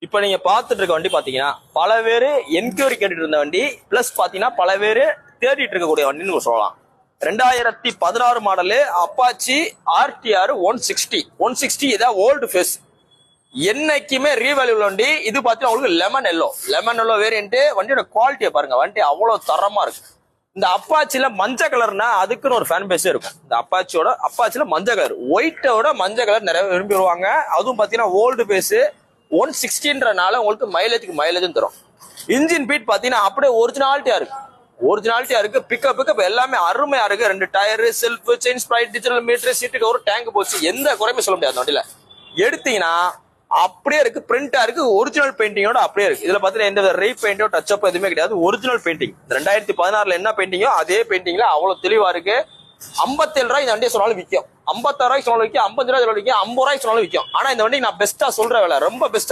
இப்ப நீங்க பாத்துட்டு இருக்க வண்டி பாத்தீங்கன்னா பல பேரு என்கொயரி கேட்டுட்டு இருந்த வண்டி பிளஸ் பாத்தீங்கன்னா பல பேரு தேடிட்டு இருக்கக்கூடிய வண்டின்னு சொல்லலாம். 2016 மாடலு அப்பாச்சி ஆர்டிஆர் 160 இதான் ஓல்டு ஃபேஸ். என்னைக்குமே ரீவேல்யூ வண்டி. இது பாத்தீங்கன்னா உங்களுக்கு லெமன் எல்லோ வேரியன்ட். வண்டியோட குவாலிட்டியை பாருங்க, வண்டி அவ்வளவு தரமா இருக்கு. இந்த அப்பாச்சில மஞ்சள் கலர்னா அதுக்குன்னு ஒரு ஃபேன் பேஸே இருக்கும். இந்த அப்பாச்சில மஞ்சள் கலர், ஒயிட்டோட மஞ்சள் கலர் நிறைய விரும்பி வருவாங்க. அதுவும் பாத்தீங்கன்னா ஓல்டு பேஸ் 160ன்றனால உங்களுக்கு மைலேஜும் தரும். இன்ஜின் பீட் பாத்தீங்கன்னா அப்படியே ஒரிஜினாலிட்டியா இருக்கு. பிக்கப் எல்லாமே அருமையா இருக்கு. 2 டயர், செல்ஃப், செயின் ஸ்ப்ரைட், டிஜிட்டல் மீட்டர், சீட்டுக்கு ஒரு டேங்க் போச்சு, எந்த குறையுமே சொல்ல முடியாது. வண்டியில எடுத்தீங்கன்னா அப்படியே இருக்கு, பிரிண்டா இருக்கு, ஒரிஜினல் பெயிண்டிங்கோட அப்படியே இருக்கு. இதுல பாத்தீங்கன்னா எந்த ரீபெயிண்டோ டச் அப் எதுவுமே கிடையாது. ஒரிஜினல் பெயிண்டிங் 2016 என்ன பெயிண்டிங்கோ அதே பெயிண்டிங்ல அவ்வளவு தெளிவா இருக்கு. 57 ரூபாய் இந்த வண்டியை சொன்னாலும் விற்கும், 56 ரூபாய்க்கு சொன்னாலும் விற்கும், 55 ரூபாய் விற்கும், 50 ரூபாய்க்கு சொன்னாலும் விற்கும். ஆனா இந்த வண்டி நான் பெஸ்டா சொல்ற வேலை, ரொம்ப பெஸ்டா